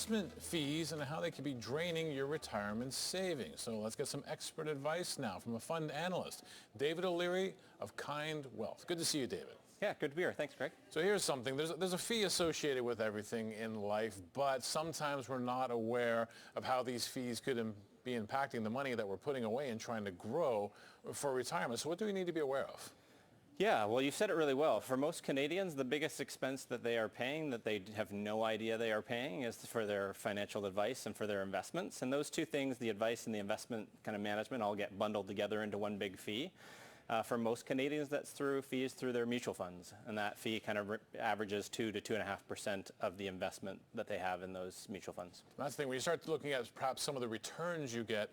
investment fees and how they could be draining your retirement savings. So let's get some expert advice now from a fund analyst, David O'Leary of Kind Wealth. Good to see you, David. Yeah, good to be here. Thanks, Greg. So here's something. There's a fee associated with everything in life, but sometimes we're not aware of how these fees could be impacting the money that we're putting away and trying to grow for retirement. So what do we need to be aware of? Yeah, well, you said it really well. For most Canadians, the biggest expense that they are paying that they have no idea they are paying is for their financial advice and for their investments. And those two things, the advice and the investment kind of management, all get bundled together into one big fee. For most Canadians, that's through fees through their mutual funds. And that fee kind of averages 2 to 2.5% of the investment that they have in those mutual funds. That's the thing. When you start looking at perhaps some of the returns you get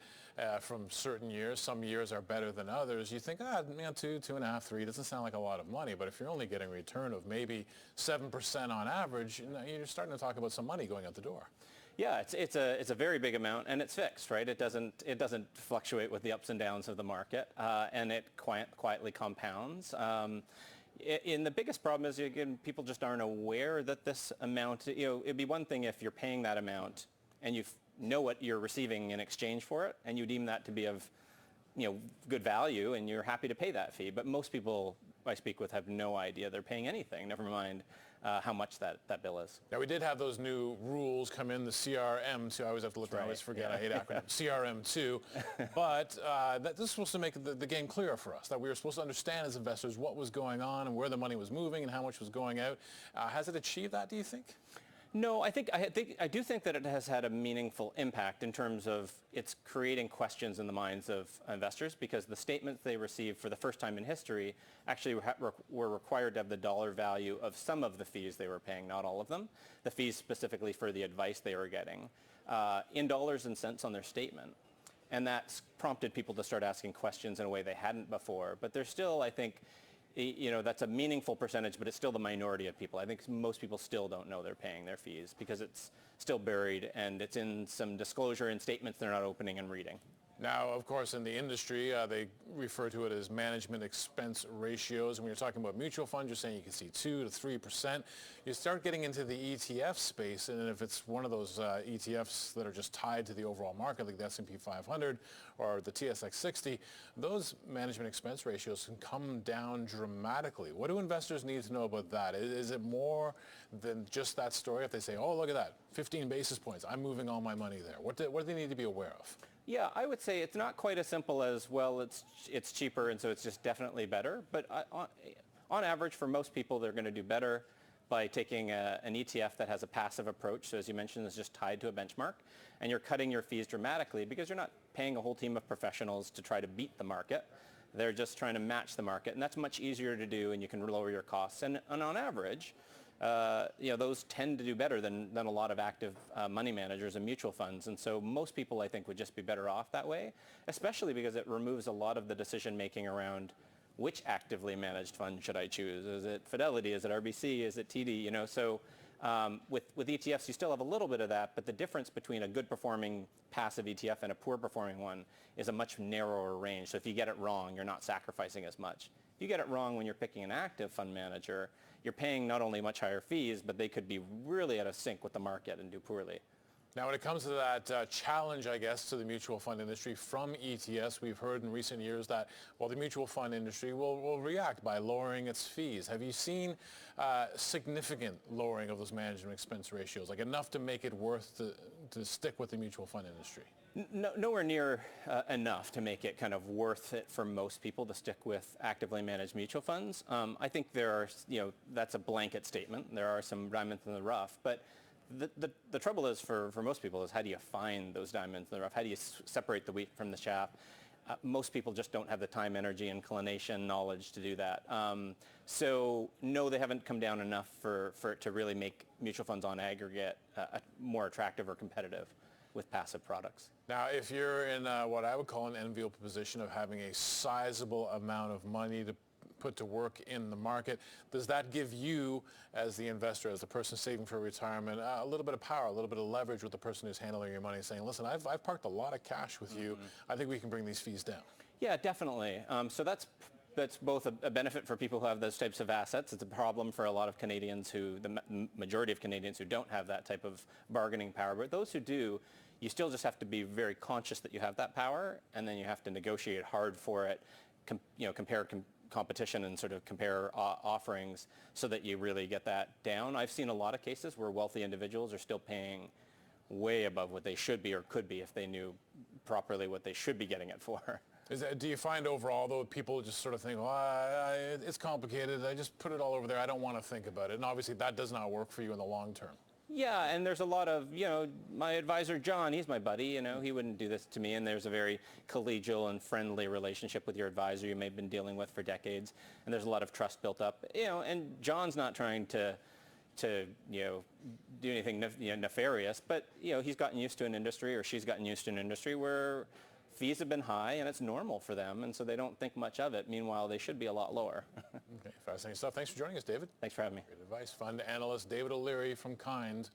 from certain years, some years are better than others, you think, 2, 2.5, 3 doesn't sound like a lot of money. But if you're only getting a return of maybe 7% on average, you're starting to talk about some money going out the door. Yeah, it's a very big amount, and it's fixed, right? It doesn't fluctuate with the ups and downs of the market, and it quietly compounds. And the biggest problem is, again, people just aren't aware that this amount, it'd be one thing if you're paying that amount and you know what you're receiving in exchange for it, and you deem that to be of, good value, and you're happy to pay that fee. But most people I speak with have no idea they're paying anything, never mind how much that bill is. Now, we did have those new rules come in, the CRM, so I always have to look, I always forget, I hate acronyms, CRM2, but this was supposed to make the game clearer for us, that we were supposed to understand as investors what was going on and where the money was moving and how much was going out. Has it achieved that, do you think? No, I do think that it has had a meaningful impact in terms of it's creating questions in the minds of investors, because the statements they received for the first time in history actually were required to have the dollar value of some of the fees they were paying, not all of them, the fees specifically for the advice they were getting, in dollars and cents on their statement. And that's prompted people to start asking questions in a way they hadn't before. But there's still, I think, that's a meaningful percentage, but it's still the minority of people. I think most people still don't know they're paying their fees because it's still buried and it's in some disclosure and statements they're not opening and reading. Now, of course, in the industry, they refer to it as management expense ratios. And when you're talking about mutual funds, you're saying you can see 2 to 3%. You start getting into the ETF space, and if it's one of those ETFs that are just tied to the overall market, like the S&P 500 or the TSX 60, those management expense ratios can come down dramatically. What do investors need to know about that? Is it more than just that story? If they say, oh, look at that, 15 basis points, I'm moving all my money there. What do they need to be aware of? Yeah, I would say it's not quite as simple as, well, it's cheaper and so it's just definitely better. But on average, for most people, they're going to do better by taking an ETF that has a passive approach. So as you mentioned, is just tied to a benchmark. And you're cutting your fees dramatically because you're not paying a whole team of professionals to try to beat the market. They're just trying to match the market. And that's much easier to do, and you can lower your costs. And on average, those tend to do better than a lot of active money managers and mutual funds. And so most people, I think, would just be better off that way, especially because it removes a lot of the decision-making around which actively managed fund should I choose? Is it Fidelity? Is it RBC? Is it TD? So with ETFs, you still have a little bit of that, but the difference between a good-performing passive ETF and a poor-performing one is a much narrower range. So if you get it wrong, you're not sacrificing as much. If you get it wrong when you're picking an active fund manager, you're paying not only much higher fees, but they could be really out of sync with the market and do poorly. Now, when it comes to that challenge, I guess, to the mutual fund industry from ETFs, we've heard in recent years that, well, the mutual fund industry will react by lowering its fees. Have you seen significant lowering of those management expense ratios, like enough to make it worth to stick with the mutual fund industry? Nowhere near enough to make it kind of worth it for most people to stick with actively managed mutual funds. I think there are, that's a blanket statement. There are some diamonds in the rough, but the trouble is for most people is, how do you find those diamonds in the rough? How do you separate the wheat from the chaff? Most people just don't have the time, energy, inclination, knowledge to do that. So no, they haven't come down enough for it to really make mutual funds on aggregate more attractive or competitive with passive products. Now, if you're in what I would call an enviable position of having a sizable amount of money to put to work in the market, does that give you, as the investor, as the person saving for retirement, a little bit of power, a little bit of leverage with the person who's handling your money, saying, listen, I've parked a lot of cash with you. I think we can bring these fees down? Yeah, definitely. So that's that's both a benefit for people who have those types of assets. It's a problem for a lot of Canadians the majority of Canadians who don't have that type of bargaining power. But those who do, you still just have to be very conscious that you have that power, and then you have to negotiate hard for it, compare competition and sort of compare offerings so that you really get that down. I've seen a lot of cases where wealthy individuals are still paying way above what they should be or could be if they knew properly what they should be getting it for. Do you find overall, though, people just sort of think, it's complicated, I just put it all over there, I don't want to think about it. And obviously that does not work for you in the long term. Yeah, and there's a lot of, my advisor, John, he's my buddy, he wouldn't do this to me, and there's a very collegial and friendly relationship with your advisor you may have been dealing with for decades, and there's a lot of trust built up, and John's not trying to do anything nefarious, but, he's gotten used to an industry, or she's gotten used to an industry where fees have been high, and it's normal for them, and so they don't think much of it. Meanwhile, they should be a lot lower. Okay, fascinating stuff. Thanks for joining us, David. Thanks for having me. Great advice. Fund analyst David O'Leary from Kind